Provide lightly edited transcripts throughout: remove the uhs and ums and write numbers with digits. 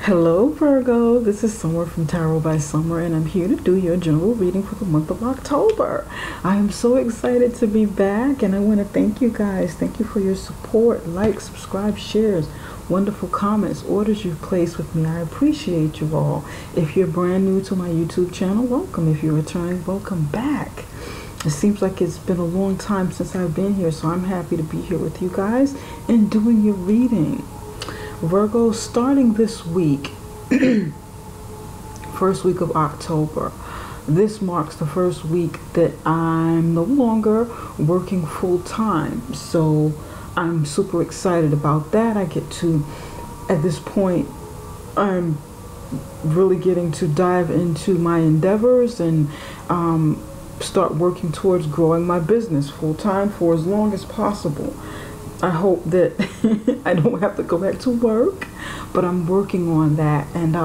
Hello Virgo, this is Summer from Tarot by Summer, and I'm here to do your general reading for the month of October. I am so excited to be back, and I want to thank you guys. Thank you for your support, likes, subscribe, shares, wonderful comments, orders you've placed with me. I appreciate you all. If you're brand new to my YouTube channel, welcome. If you're returning, welcome back. It seems like it's been a long time since I've been here, so I'm happy to be here with you guys and doing your reading. Virgo, starting this week, first week of October, this marks the first week that I'm no longer working full-time. So I'm super excited about that. I get to, at this point, I'm really getting to dive into my endeavors and start working towards growing my business full-time for as long as possible. I hope that I don't have to go back to work, but I'm working on that. And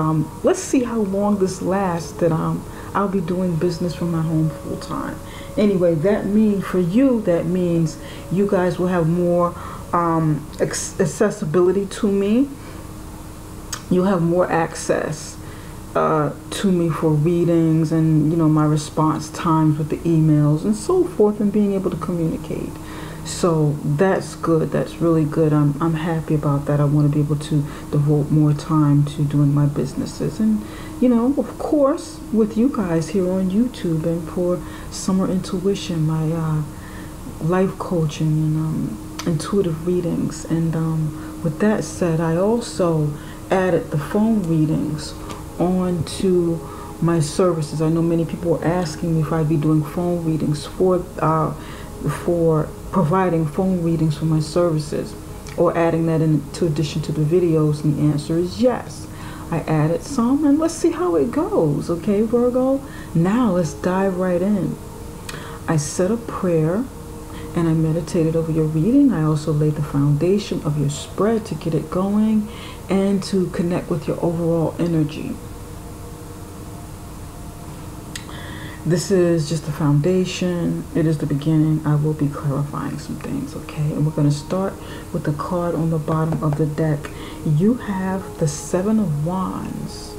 let's see how long this lasts, that I'll be doing business from my home full time. Anyway, that means for you, that means you guys will have more accessibility to me. You'll have more access to me for readings and, you know, my response times with the emails and so forth, and being able to communicate. So that's good. That's really good. I'm happy about that. I want to be able to devote more time to doing my businesses, and, you know, of course, with you guys here on YouTube, and for Summer Intuition, my life coaching and intuitive readings. And with that said, I also added the phone readings onto my services. I know many people were asking me if I'd be doing phone readings for providing phone readings for my services, or adding that into addition to the videos, and the answer is yes. I added some, and let's see how it goes. Okay, Virgo, now let's dive right in. I said a prayer and I meditated over your reading. I also laid the foundation of your spread to get it going and to connect with your overall energy. This is just the foundation. It is the beginning. I will be clarifying some things, okay? And we're going to start with the card on the bottom of the deck. You have the Seven of Wands.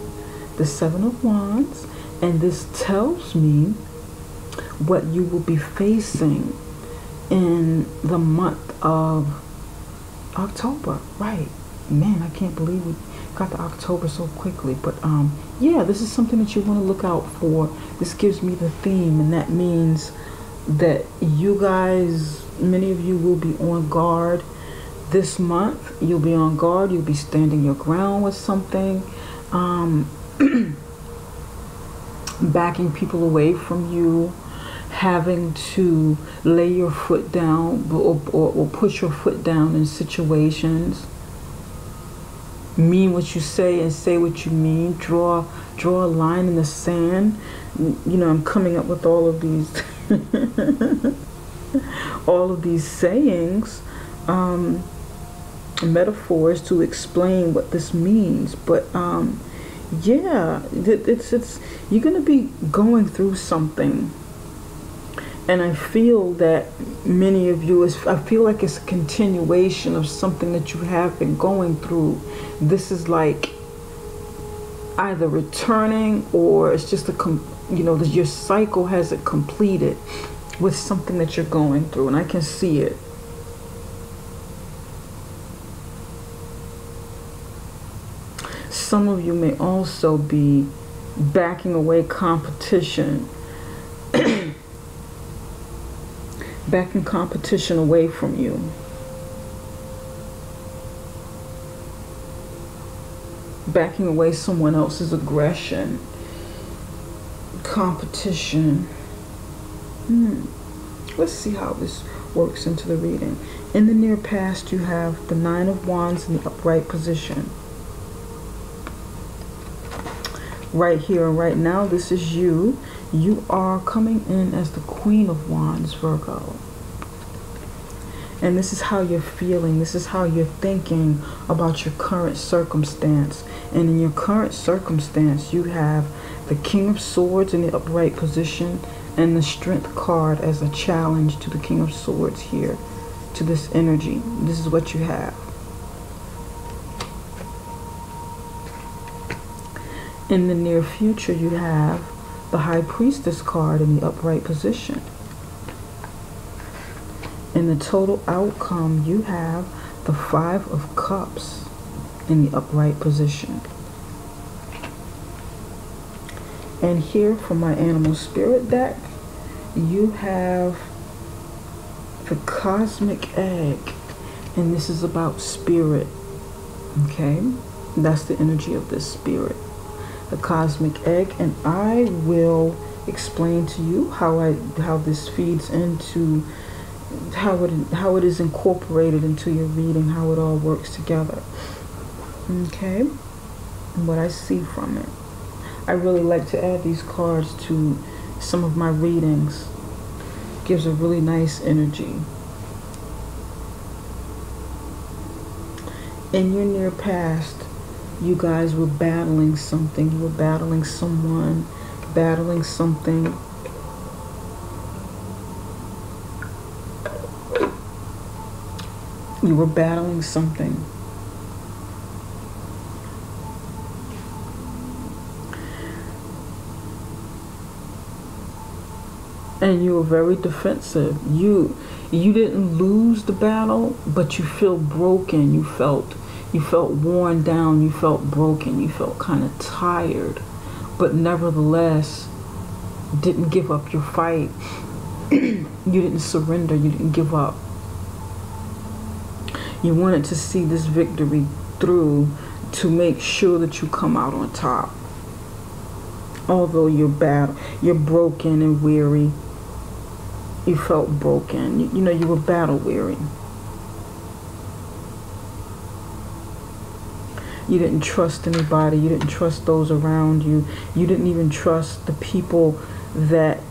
The Seven of Wands. And this tells me what you will be facing in the month of October. Right. Man, I can't believe we got to October so quickly. But yeah, this is something that you want to look out for. This gives me the theme, and that means that you guys, many of you, will be on guard this month. You'll be on guard. You'll be standing your ground with something, backing people away from you, having to lay your foot down or push your foot down in situations. Mean what you say and say what you mean. Draw a line in the sand. You know, I'm coming up with all of these all of these sayings, metaphors to explain what this means. But yeah, it's you're gonna be going through something, and I feel that many of you, I feel like it's a continuation of something that you have been going through. This is like either returning, or it's just you know, your cycle hasn't completed with something that you're going through, and I can see it. Some of you may also be backing away competition. Backing competition away from you. Backing away someone else's aggression. Competition. Let's see how this works into the reading. In the near past, you have the Nine of Wands in the upright position. Right here and right now, this is you. You are coming in as the Queen of Wands, Virgo. And this is how you're feeling. This is how you're thinking about your current circumstance. And in your current circumstance, you have the King of Swords in the upright position, and the Strength card as a challenge to the King of Swords here, to this energy. This is what you have. In the near future, you have the High Priestess card in the upright position. In the total outcome, you have the Five of Cups in the upright position. And here for my animal spirit deck, you have the Cosmic Egg. And this is about spirit. Okay? That's the energy of this spirit. The Cosmic Egg. And I will explain to you how this feeds into how it is incorporated into your reading, how it all works together. Okay? And what I see from it. I really like to add these cards to some of my readings. Gives a really nice energy. In your near past, you guys were battling something. You were battling someone, battling something. You were battling something. And you were very defensive. You didn't lose the battle, but you feel broken. You felt worn down. You felt broken. You felt kind of tired, but nevertheless didn't give up your fight. You didn't surrender. You didn't give up. You wanted to see this victory through to make sure that you come out on top. Although you're broken and weary. You felt broken. You know, you were battle weary. You didn't trust anybody. You didn't trust those around you. You didn't even trust the people that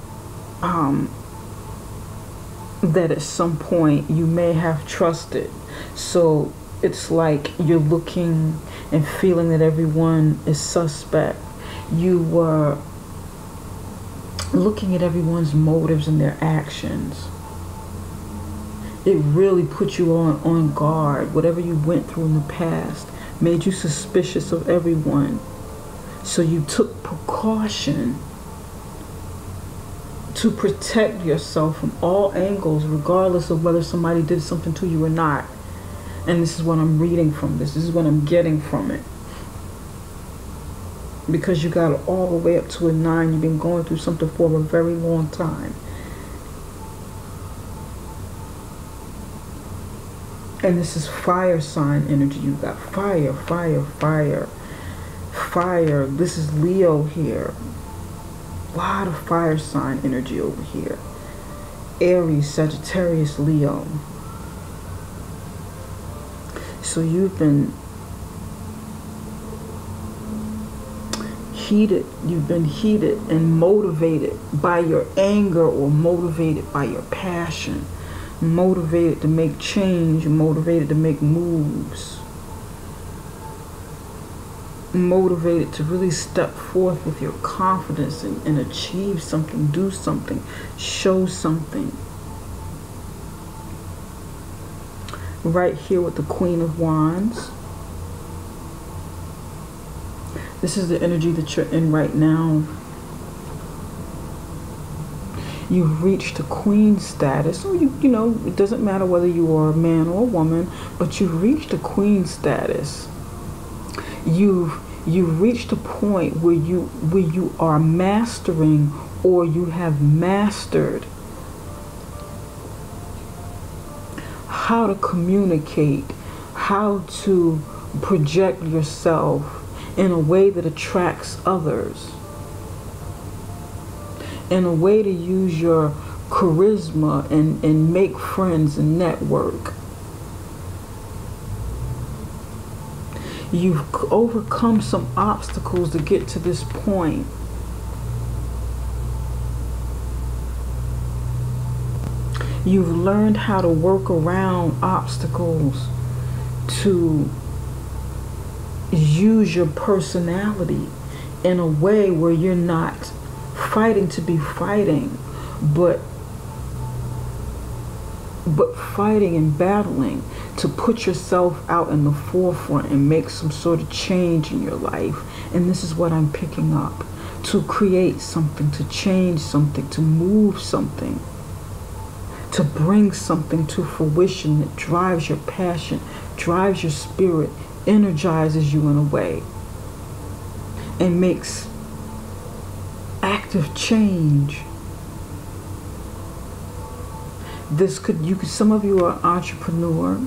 at some point you may have trusted. So it's like you're looking and feeling that everyone is suspect. You were looking at everyone's motives and their actions. It really put you on guard. Whatever you went through in the past made you suspicious of everyone. So you took precaution to protect yourself from all angles, regardless of whether somebody did something to you or not. And this is what I'm reading from this. This is what I'm getting from it. Because you got all the way up to a 9. You've been going through something for a very long time. And this is fire sign energy. You got fire, fire, fire, fire. This is Leo here. A lot of fire sign energy over here. Aries, Sagittarius, Leo. So you've been heated. You've been heated and motivated by your anger or motivated by your passion. Motivated to make change. Motivated to make moves. Motivated to really step forth with your confidence and achieve something, do something, show something. Right here with the Queen of Wands. This is the energy that you're in right now. You've reached a queen status. So you know, it doesn't matter whether you are a man or a woman, but you've reached a queen status. You've reached a point where you are mastering, or you have mastered how to communicate, how to project yourself in a way that attracts others, in a way to use your charisma and make friends and network. You've overcome some obstacles to get to this point. You've learned how to work around obstacles to use your personality in a way where you're not fighting to be fighting, but fighting and battling to put yourself out in the forefront and make some sort of change in your life. And this is what I'm picking up. To create something, to change something, to move something, to bring something to fruition that drives your passion, drives your spirit, energizes you in a way, and makes active change. This could, some of you are entrepreneur.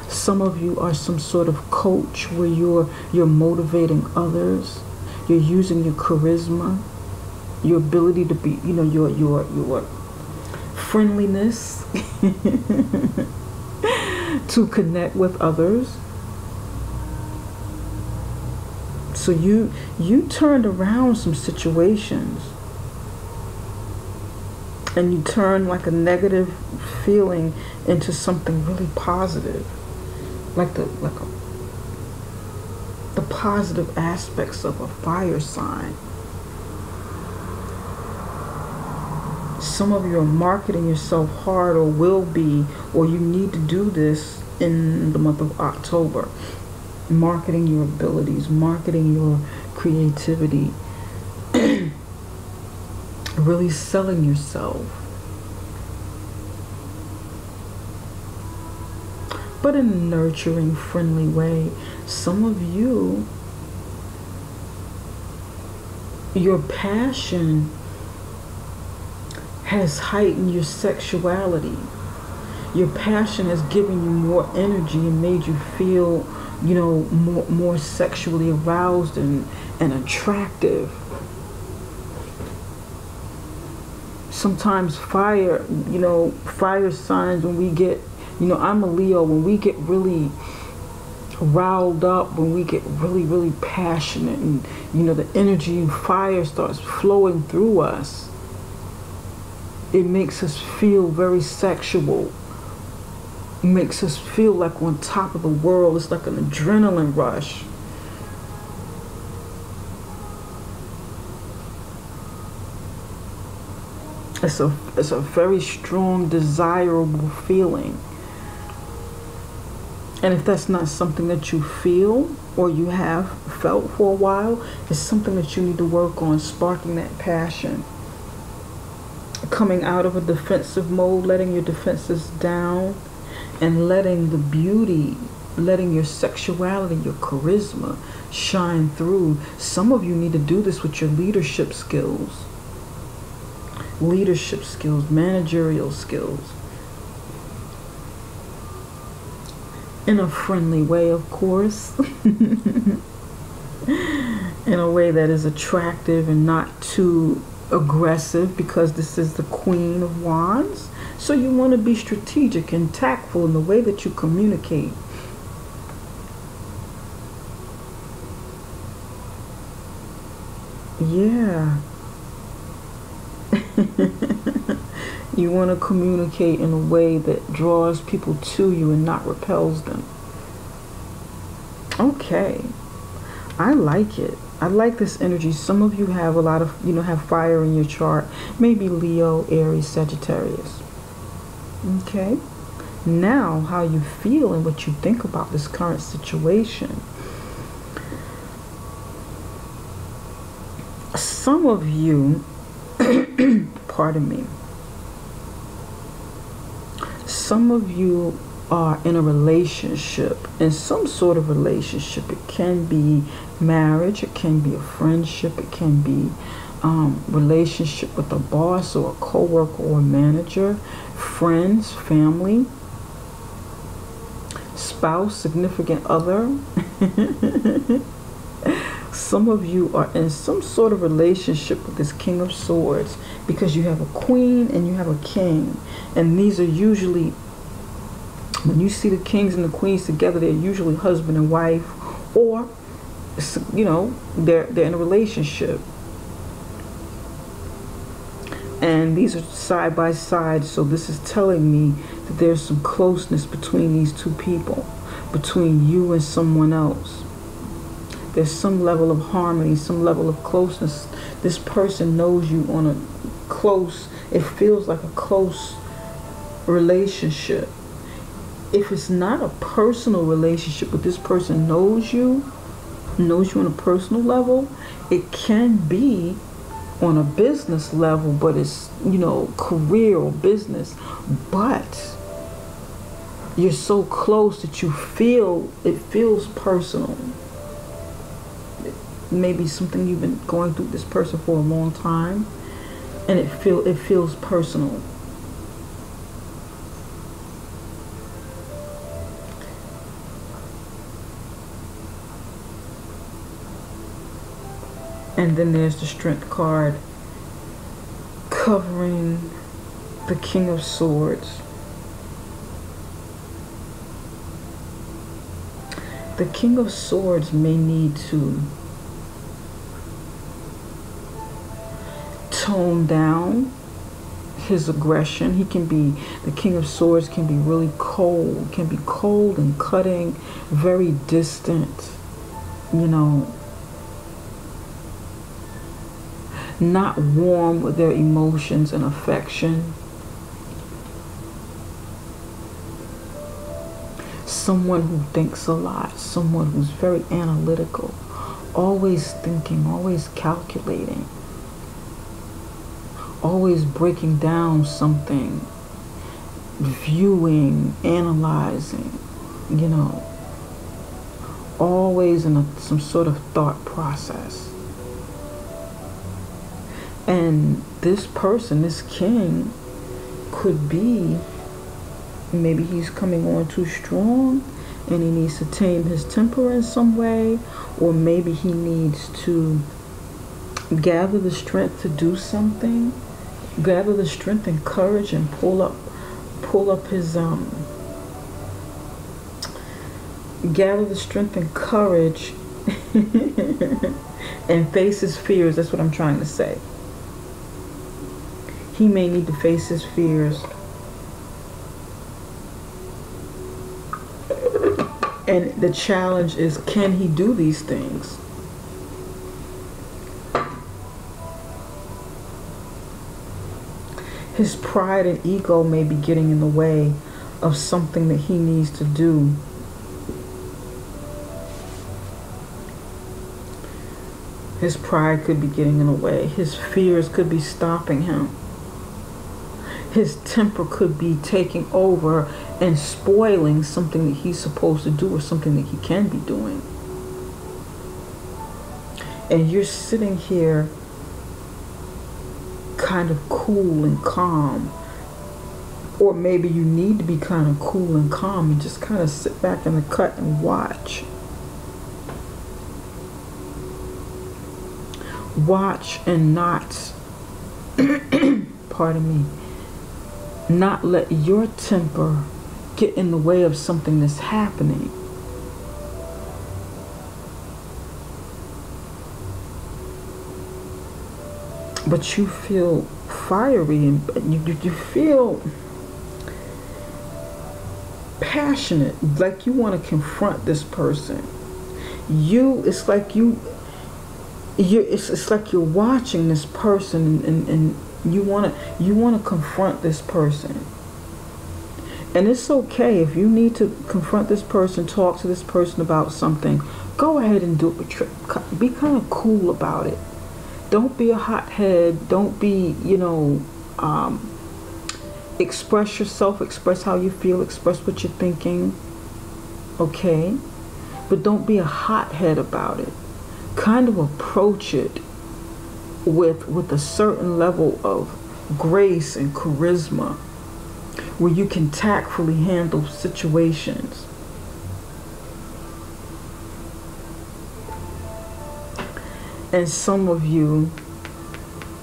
Some of you are some sort of coach where you're motivating others. You're using your charisma, your ability to be, your friendliness to connect with others. So you turned around some situations, and you turn like a negative feeling into something really positive, like the positive aspects of a fire sign. Some of you are marketing yourself hard, or will be, or you need to do this in the month of October. Marketing your abilities, marketing your creativity, really selling yourself. But in a nurturing, friendly way. Some of you, your passion has heightened your sexuality. Your passion has given you more energy and made you feel, more sexually aroused and attractive. Sometimes fire signs, when we get, I'm a Leo, when we get really riled up, when we get really, really passionate, and, the energy and fire starts flowing through us, it makes us feel very sexual. It makes us feel like we're on top of the world. It's like an adrenaline rush. It's a very strong, desirable feeling. And if that's not something that you feel or you have felt for a while, it's something that you need to work on, sparking that passion. Coming out of a defensive mode, letting your defenses down, and letting the beauty, letting your sexuality, your charisma shine through. Some of you need to do this with your leadership skills. Leadership skills, managerial skills. In a friendly way, of course. In a way that is attractive and not too aggressive, because this is the Queen of Wands. So you want to be strategic and tactful in the way that you communicate. Yeah. You want to communicate in a way that draws people to you and not repels them. Okay. I like it. I like this energy. Some of you have a lot of, have fire in your chart. Maybe Leo, Aries, Sagittarius. Okay. Now, how you feel and what you think about this current situation. Some of you, pardon me, some of you are in a relationship, in some sort of relationship. It can be marriage, it can be a friendship, it can be relationship with a boss or a co-worker or a manager, friends, family, spouse, significant other. Some of you are in some sort of relationship with this King of Swords, because you have a queen and you have a king. And these are usually, when you see the kings and the queens together, they're usually husband and wife, or, they're in a relationship. And these are side by side, so this is telling me that there's some closeness between these two people, between you and someone else. There's some level of harmony, some level of closeness. This person knows you on a close, it feels like a close relationship. if it's not a personal relationship, but this person knows you on a personal level, it can be on a business level, but it's, you know, career or business. But you're so close that you feel, it feels personal. Maybe something you've been going through with this person for a long time, and it feels personal. And then there's the Strength card covering the King of Swords. The King of Swords may need to tone down his aggression. The King of Swords can be really cold, and cutting, very distant, you know, not warm with their emotions and affection. Someone who thinks a lot, someone who's very analytical, always thinking, always calculating, always breaking down something, viewing, analyzing, you know, always in some sort of thought process. And this person, this king, could be, maybe he's coming on too strong and he needs to tame his temper in some way, or maybe he needs to gather the strength to do something, gather the strength and courage and pull up his gather the strength and courage and face his fears. That's what I'm trying to say. He may need to face his fears. And the challenge is, can he do these things? His pride and ego may be getting in the way of something that he needs to do. His pride could be getting in the way. His fears could be stopping him. His temper could be taking over and spoiling something that he's supposed to do or something that he can be doing. And you're sitting here kind of cool and calm. Or maybe you need to be kind of cool and calm and just kind of sit back in the cut and watch. Watch and not, pardon me, not let your temper get in the way of something that's happening. But you feel fiery and you feel passionate, like you want to confront this person. It's like you're watching this person and you want to confront this person. And it's okay if you need to confront this person, talk to this person about something, go ahead and do it, but be kind of cool about it. Don't be a hothead. Don't be, express yourself, express how you feel, express what you're thinking, okay? But don't be a hothead about it. Kind of approach it with a certain level of grace and charisma, where you can tactfully handle situations. And some of you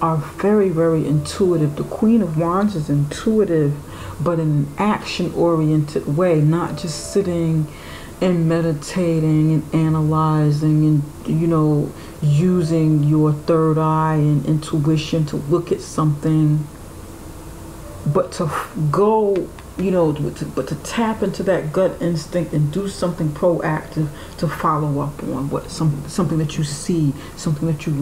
are very, very intuitive. The Queen of Wands is intuitive, but in an action-oriented way, not just sitting and meditating and analyzing and, using your third eye and intuition to look at something, but to go, but to tap into that gut instinct and do something proactive to follow up on something that you see, something that you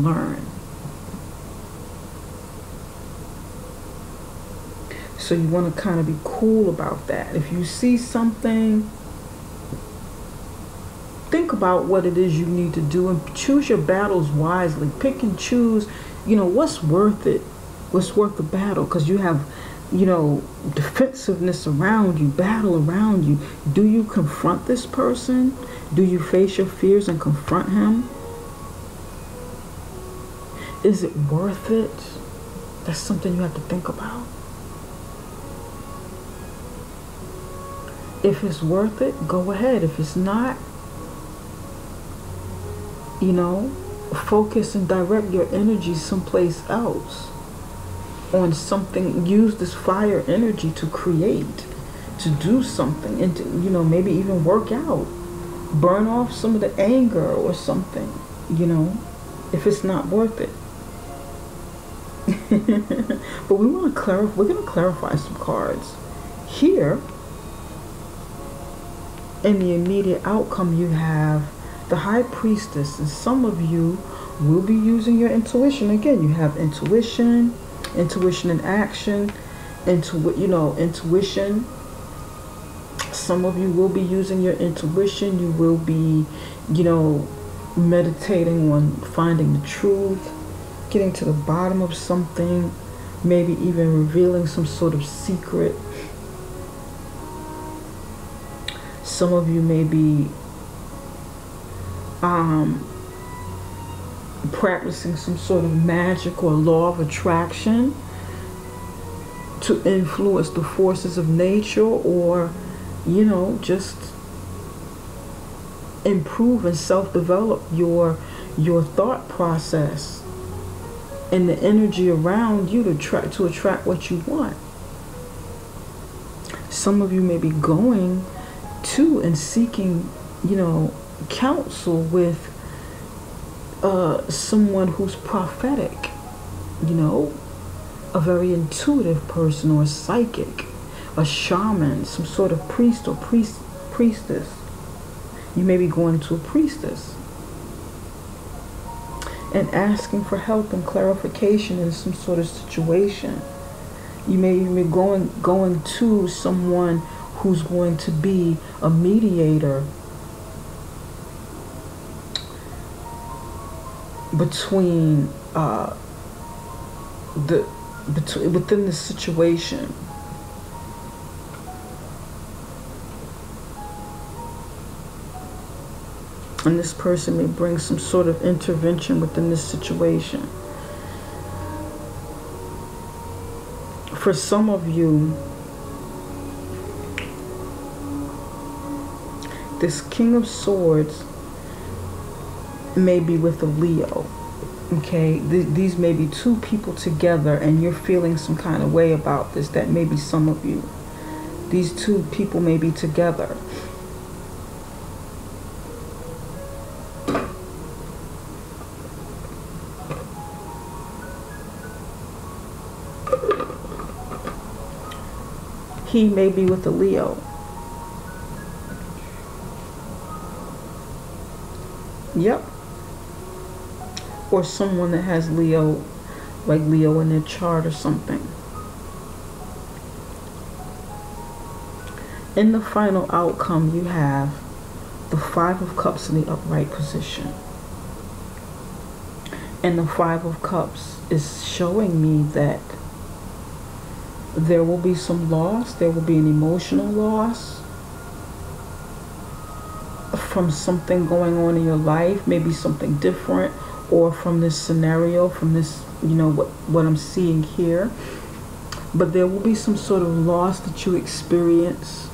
So you want to kind of be cool about that. If you see something, think about what it is you need to do and choose your battles wisely. Pick and choose, what's worth it, what's worth the battle, because you have, defensiveness around you, battle around you. Do you confront this person? Do you face your fears and confront him? Is it worth it? That's something you have to think about. If it's worth it, go ahead. If it's not, focus and direct your energy someplace else on something. Use this fire energy to create, to do something, and to, maybe even work out. Burn off some of the anger or something, if it's not worth it. But we're going to clarify some cards. Here, in the immediate outcome, you have the High Priestess, and some of you will be using your intuition. Again, you have intuition in action, intuition. Some of you will be using your intuition. You will be, meditating on finding the truth, getting to the bottom of something, maybe even revealing some sort of secret. Some of you may be practicing some sort of magic or law of attraction to influence the forces of nature, or just improve and self-develop your thought process and the energy around you to attract what you want. Some of you may be going to and seeking, counsel with someone who's prophetic, a very intuitive person, or a psychic, a shaman, some sort of priest or priestess. You may be going to a priestess and asking for help and clarification in some sort of situation. You may even be going to someone who's going to be a mediator between within the situation. And this person may bring some sort of intervention within this situation. For some of you, this King of Swords may be with a Leo. Okay, these may be two people together, and you're feeling some kind of way about this. That may be some of you. These two people may be together. He may be with a Leo. Yep. Or someone that has Leo, like Leo in their chart or something. In the final outcome, you have the Five of Cups in the upright position. And the Five of Cups is showing me that there will be some loss. There will be an emotional loss from something going on in your life, maybe something different, or from this scenario, from this, what I'm seeing here. But there will be some sort of loss that you experience.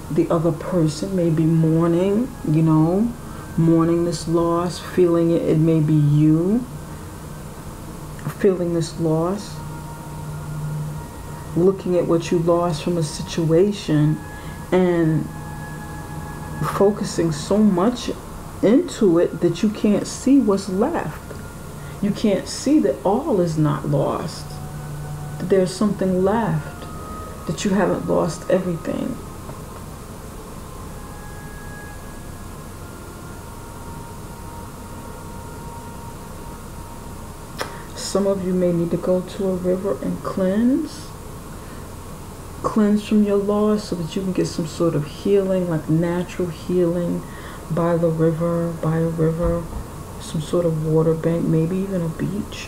The other person may be mourning, mourning this loss, feeling it. It may be you feeling this loss, looking at what you lost from a situation and focusing so much into it that you can't see what's left. You can't see that all is not lost, that there's something left, that you haven't lost everything. Some of you may need to go to a river and cleanse. cleanse from your loss so that you can get some sort of healing, like natural healing by the river, by a river, some sort of water bank, maybe even a beach.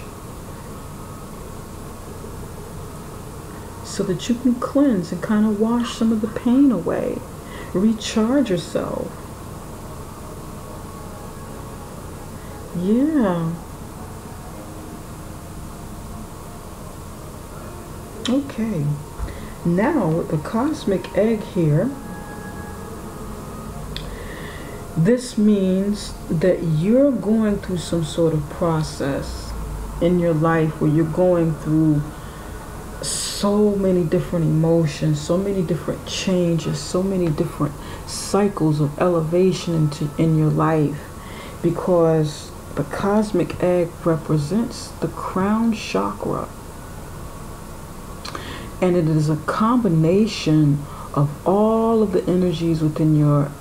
So that you can cleanse and kind of wash some of the pain away. Recharge yourself. Yeah. Okay. Now with the cosmic egg here, this means that you're going through some sort of process in your life where you're going through so many different emotions, so many different changes, so many different cycles of elevation in your life, because the cosmic egg represents the crown chakra, and it is a combination of all of the energies within your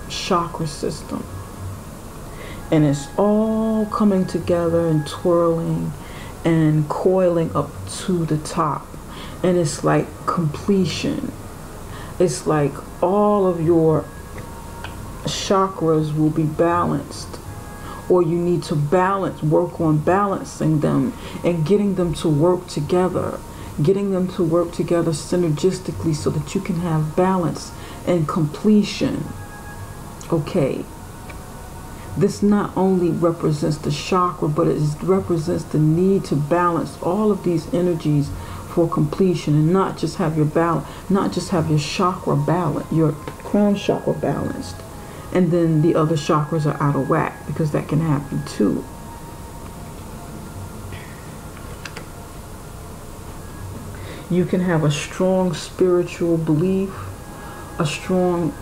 chakra system, and it's all coming together and twirling and coiling up to the top, and it's like completion. It's like all of your chakras will be balanced, or you need to work on balancing them and getting them to work together synergistically so that you can have balance and completion. Okay. This not only represents the chakra, but it represents the need to balance all of these energies for completion, and not just have your chakra balanced, your crown chakra balanced, and then the other chakras are out of whack, because that can happen too. You can have a strong spiritual belief, a strong,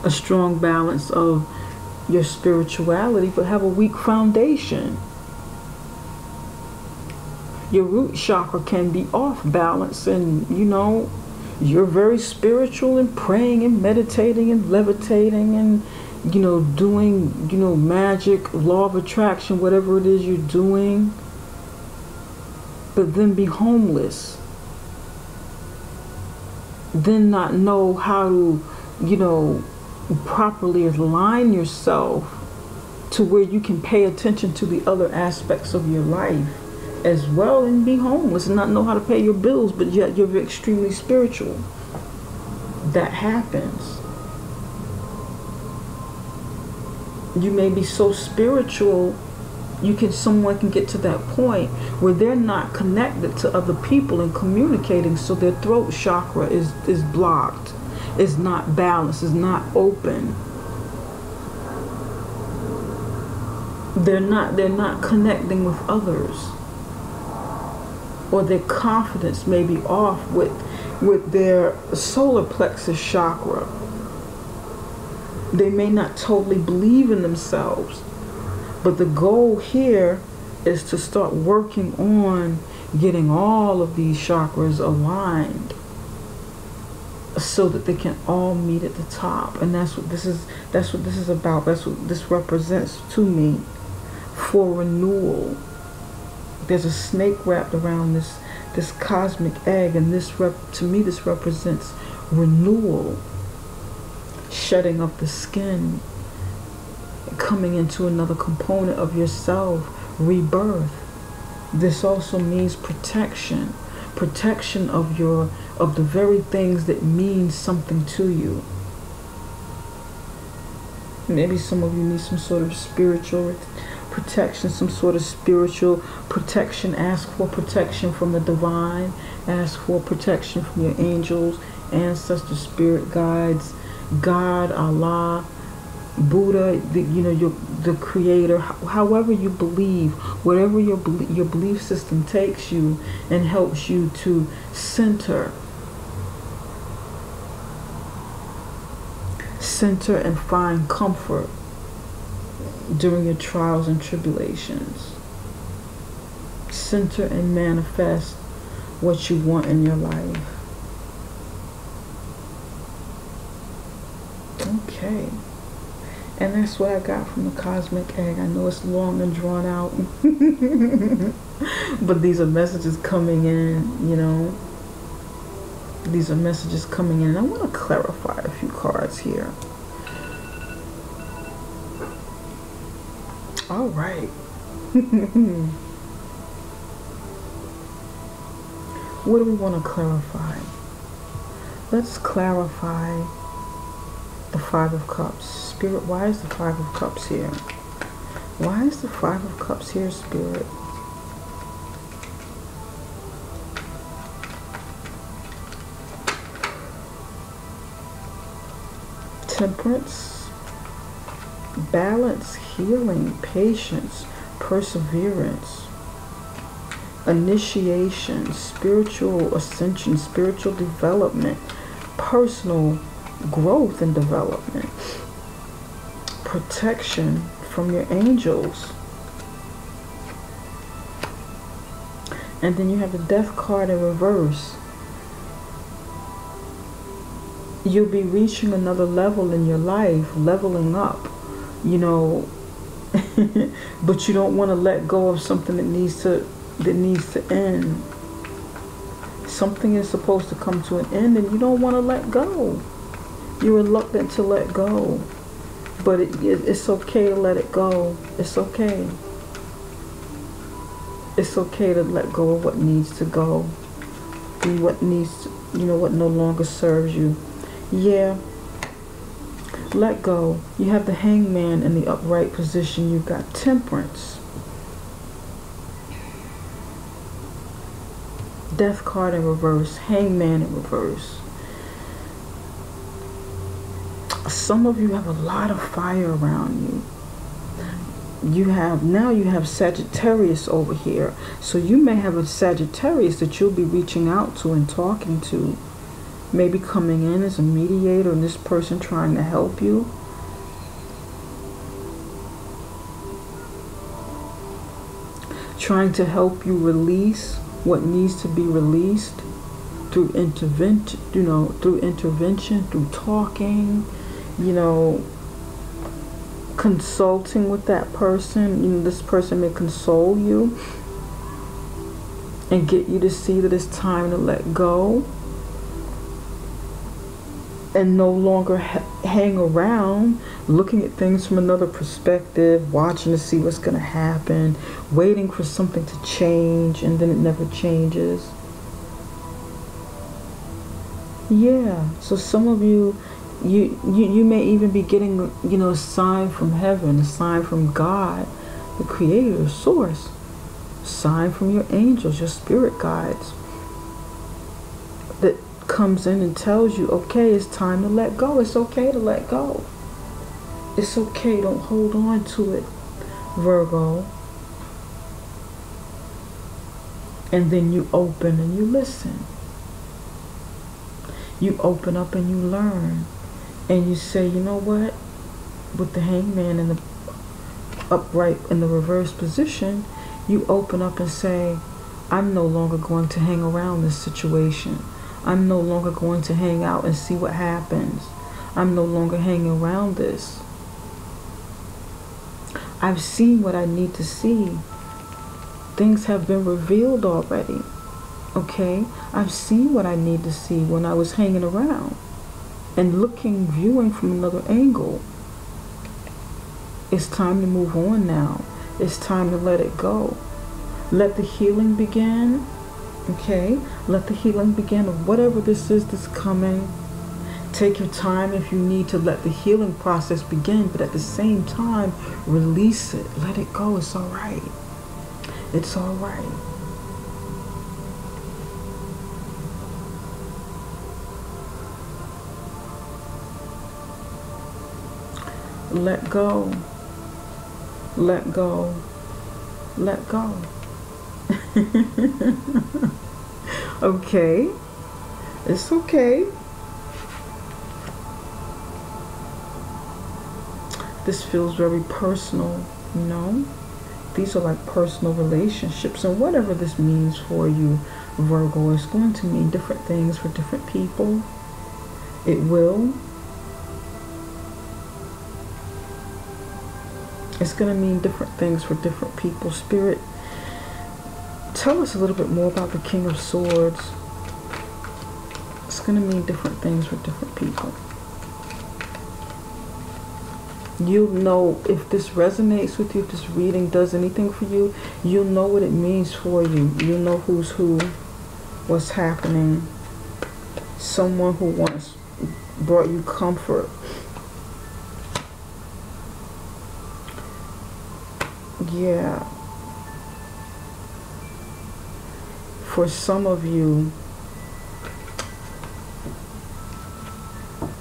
a strong balance of your spirituality, but have a weak foundation. Your root chakra can be off balance, and you're very spiritual and praying and meditating and levitating and doing magic, law of attraction, whatever it is you're doing, but then be homeless, then not know how to properly align yourself to where you can pay attention to the other aspects of your life as well, and be homeless and not know how to pay your bills, but yet you're extremely spiritual. That happens. You may be so spiritual, someone can get to that point where they're not connected to other people and communicating, so their throat chakra is blocked, is not balanced, is not open. They're not connecting with others, or their confidence may be off with their solar plexus chakra. They may not totally believe in themselves, but the goal here is to start working on getting all of these chakras aligned so that they can all meet at the top. And that's what this is about. That's what this represents to me, for renewal. There's a snake wrapped around this cosmic egg, and to me this represents renewal, shedding of the skin, coming into another component of yourself, rebirth. This also means protection of the very things that mean something to you. Maybe some of you need some sort of spiritual protection, some sort of spiritual protection. Ask for protection from the divine. Ask for protection from your angels, ancestors, spirit guides, God, Allah, Buddha, the creator. However you believe, whatever your belief system takes you and helps you to center and find comfort during your trials and tribulations. Center and manifest what you want in your life. Okay. And that's what I got from the cosmic egg. I know it's long and drawn out. But these are messages coming in, you know. These are messages coming in. I want to clarify a few cards here. All right. What do we want to clarify? Let's clarify the Five of Cups. Spirit, why is the Five of Cups here? Why is the Five of Cups here, Spirit? Temperance, balance, healing, patience, perseverance, initiation, spiritual ascension, spiritual development, personal growth and development, protection from your angels. And then you have the Death card in reverse. You'll be reaching another level in your life, leveling up, you know, but you don't want to let go of something that needs to end. Something is supposed to come to an end and you don't want to let go. You're reluctant to let go. But it's okay to let it go. It's okay. It's okay to let go of what needs to go. And what needs to, you know, what no longer serves you. Yeah. Let go. You have the Hangman in the upright position. You've got Temperance. Death card in reverse. Hangman in reverse. Some of you have a lot of fire around you. Now you have Sagittarius over here. So you may have a Sagittarius that you'll be reaching out to and talking to. Maybe coming in as a mediator and this person trying to help you. Trying to help you release what needs to be released through intervention, through talking, you know, consulting with that person. You know, this person may console you and get you to see that it's time to let go and no longer hang around looking at things from another perspective, watching to see what's going to happen, waiting for something to change, and then it never changes. Yeah, so some of you may even be getting, you know, a sign from heaven, a sign from God, the creator, source, a sign from your angels, your spirit guides, that comes in and tells you, okay, it's time to let go. It's okay to let go. It's okay. Don't hold on to it, Virgo. And then you open and you listen. You open up and you learn. And you say, you know what? With the Hangman in the upright in the reverse position, you open up and say, I'm no longer going to hang around this situation. I'm no longer going to hang out and see what happens. I'm no longer hanging around this. I've seen what I need to see. Things have been revealed already. Okay? I've seen what I need to see when I was hanging around and viewing from another angle. It's time to move on now. It's time to let it go. Let the healing begin. Okay? Let the healing begin of whatever this is that's coming. Take your time if you need to let the healing process begin, but at the same time, release it. Let it go. It's all right. It's all right. Let go. Let go. Let go. Okay. It's okay. This feels very personal, you know. These are like personal relationships, and whatever this means for you, Virgo, is going to mean different things for different people. It will. It's going to mean different things for different people. Spirit Tell us a little bit more about the King of Swords. It's going to mean different things for different people. You'll know if this resonates with you, if this reading does anything for you, you'll know what it means for you. You'll know who's who, what's happening. Someone who once brought you comfort. Yeah. For some of you,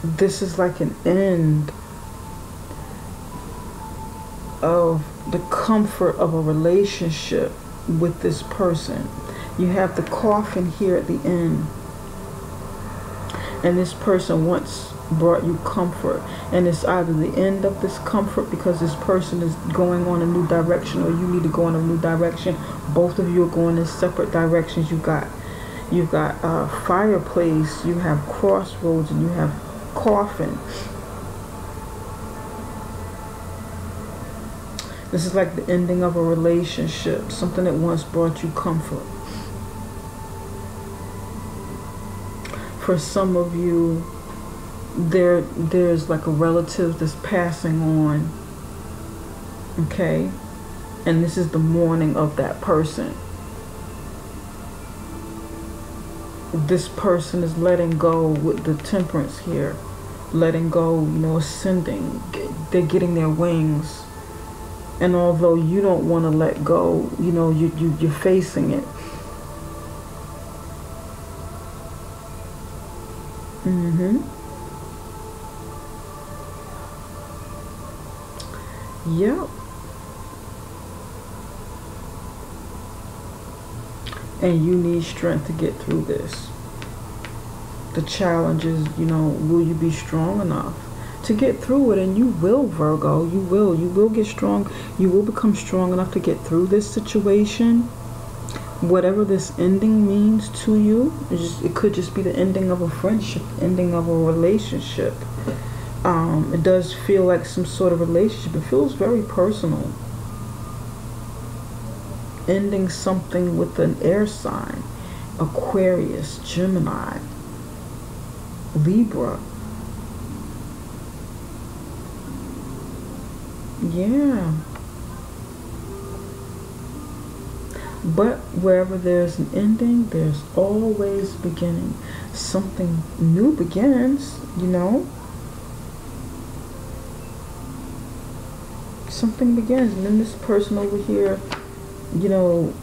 this is like an end of the comfort of a relationship with this person. You have the coffin here at the end, and this person once brought you comfort, and it's either the end of this comfort because this person is going on a new direction, or you need to go in a new direction. Both of you are going in separate directions. You've got fireplace, you have crossroads, and you have coffin. This is like the ending of a relationship, something that once brought you comfort. For some of you, there's like a relative that's passing on, okay? And this is the mourning of that person. This person is letting go with the Temperance here. Letting go, you know, ascending. They're getting their wings. And although you don't want to let go, you know, you're facing it. Yep. And you need strength to get through this. The challenge is, you know, will you be strong enough to get through it? And you will, Virgo. You will get strong. You will become strong enough to get through this situation. Whatever this ending means to you, it could just be the ending of a friendship, ending of a relationship. It does feel like some sort of relationship. It feels very personal. Ending something with an air sign. Aquarius, Gemini, Libra. Yeah. But wherever there's an ending, there's always a beginning. Something new begins, you know. Something begins. And then this person over here, you know,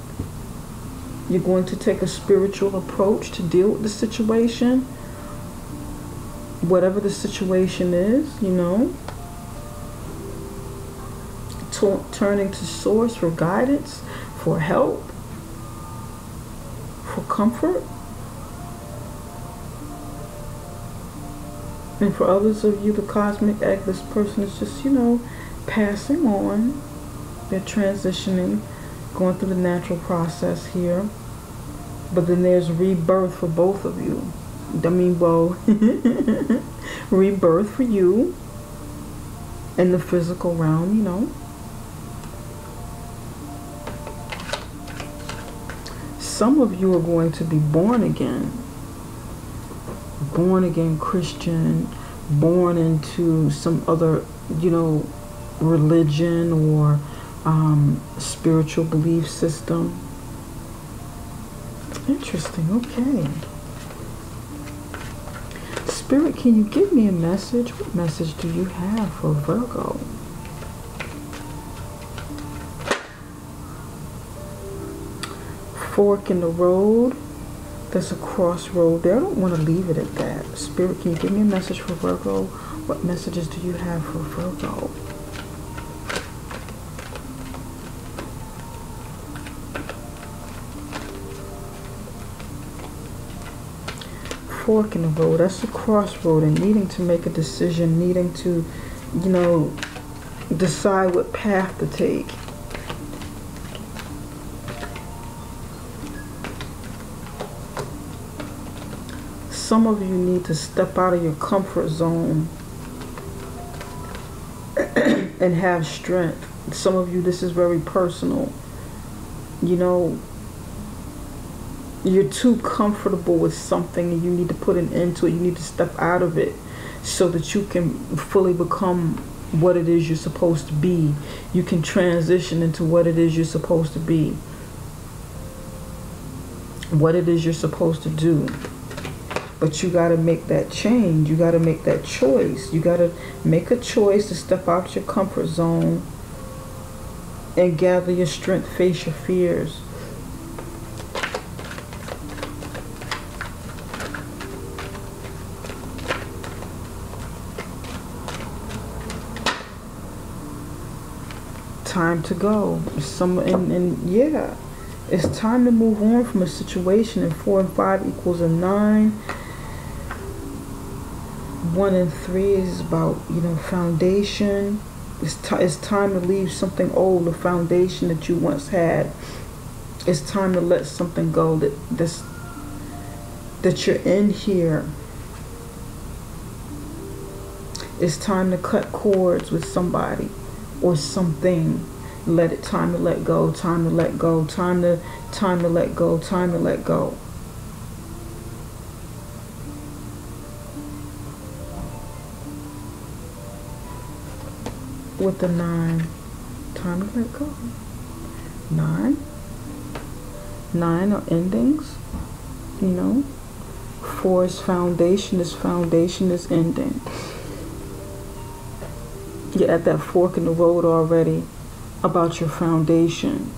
you're going to take a spiritual approach to deal with the situation. Whatever the situation is, you know. Turning to source for guidance, for help, for comfort. And for others of you, the cosmic egg, this person is just, you know, passing on. They're transitioning, going through the natural process here. But then there's rebirth for both of you. I mean, well, rebirth for you in the physical realm, you know. Some of you are going to be born again Christian, born into some other, you know, religion or spiritual belief system. Interesting. Okay. Spirit, can you give me a message? What message do you have for Virgo? Fork in the road. There's a crossroad there. I don't want to leave it at that. Spirit, can you give me a message for Virgo? What messages do you have for Virgo? Fork in the road. That's a crossroad, and needing to make a decision, needing to, you know, decide what path to take. Some of you need to step out of your comfort zone and have strength. Some of you, this is very personal. You know, You're too comfortable with something and you need to put an end to it. You need to step out of it so that you can fully become what it is you're supposed to be. You can transition into what it is you're supposed to be. What it is you're supposed to do. But you got to make that change. You got to make that choice. You got to make a choice to step out your comfort zone and gather your strength, face your fears. Time to go. And yeah, it's time to move on from a situation. And 4 and 5 equals a 9. 1 and 3 is about, foundation. It's time to leave something old, a foundation that you once had. It's time to let something go that you're in here. It's time to cut cords with somebody or something. Time to let go, time to let go, time to let go, time to let go. With the 9, time to let go. 9 are endings, 4 is foundation. This foundation is ending. You're at that fork in the road already about your foundation,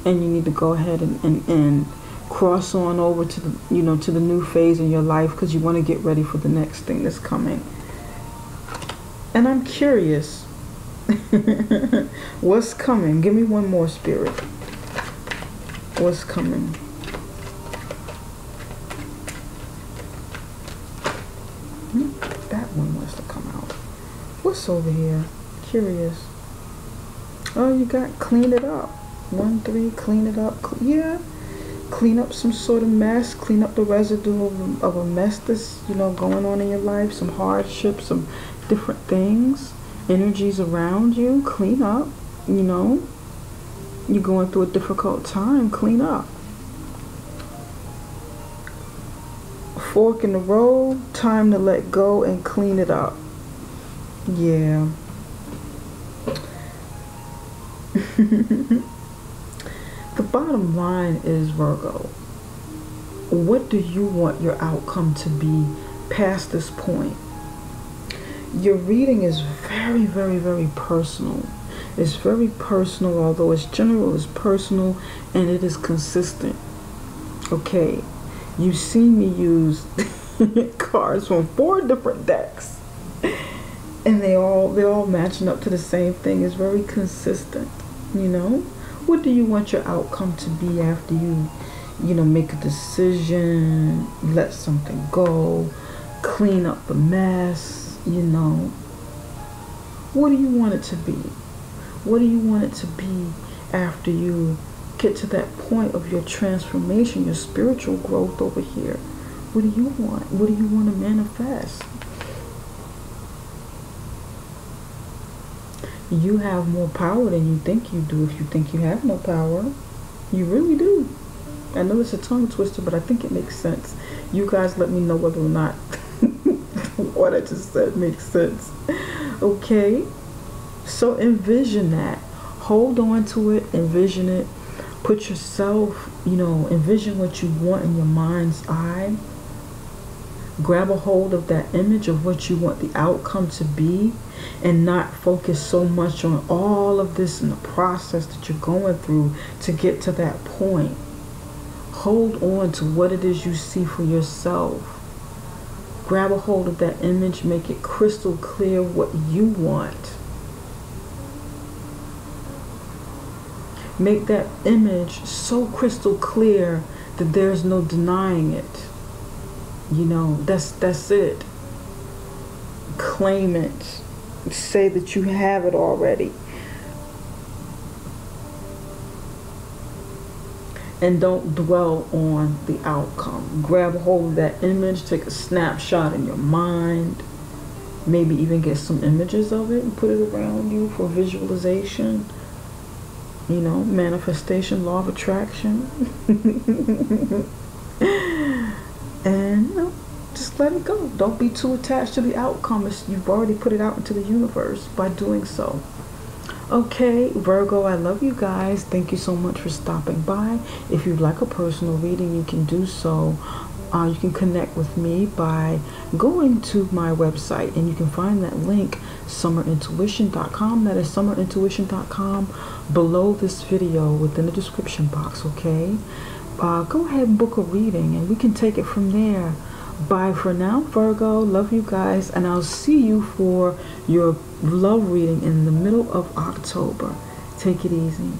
and you need to go ahead and cross on over to the to the new phase in your life, because you want to get ready for the next thing that's coming. And I'm curious, what's coming? Give me one more, Spirit. What's coming? That one wants to come out. What's over here? Curious. Oh, you got clean it up. 1, 3, clean it up. Yeah. Clean up some sort of mess. Clean up the residue of a mess that's, going on in your life. Some hardships, some different things, energies around you. Clean up. You're going through a difficult time. Clean up. Fork in the road. Time to let go and clean it up. Yeah. The bottom line is, Virgo, what do you want your outcome to be past this point? Your reading is very, very, very personal. It's very personal, although it's general, it's personal, and it is consistent. Okay, you see me use cards from 4 different decks, and they all matching up to the same thing. It's very consistent. What do you want your outcome to be after you make a decision, let something go, clean up the mess? What do you want it to be? What do you want it to be after you get to that point of your transformation, your spiritual growth over here? What do you want? What do you want to manifest? You have more power than you think you do. If you think you have no power, you really do. I know it's a tongue twister, but I think it makes sense. You guys let me know whether or not what I just said makes sense. Okay? So envision that. Hold on to it. Envision it. Put yourself, envision what you want in your mind's eye. Grab a hold of that image of what you want the outcome to be, and not focus so much on all of this in the process that you're going through to get to that point. Hold on to what it is you see for yourself. Grab a hold of that image, make it crystal clear what you want. Make that image so crystal clear that there's no denying it. That's it. Claim it. Say that you have it already. And don't dwell on the outcome. Grab a hold of that image, take a snapshot in your mind, maybe even get some images of it and put it around you for visualization. You know, manifestation, law of attraction. And, you know, just let it go. Don't be too attached to the outcome. You've already put it out into the universe by doing so. Okay, Virgo, I love you guys. Thank you so much for stopping by. If you'd like a personal reading, you can do so. You can connect with me by going to my website, and you can find that link, summerintuition.com. That is summerintuition.com, below this video within the description box, okay? Go ahead and book a reading, and we can take it from there. Bye for now, Virgo. Love you guys, and I'll see you for your love reading in the middle of October. Take it easy.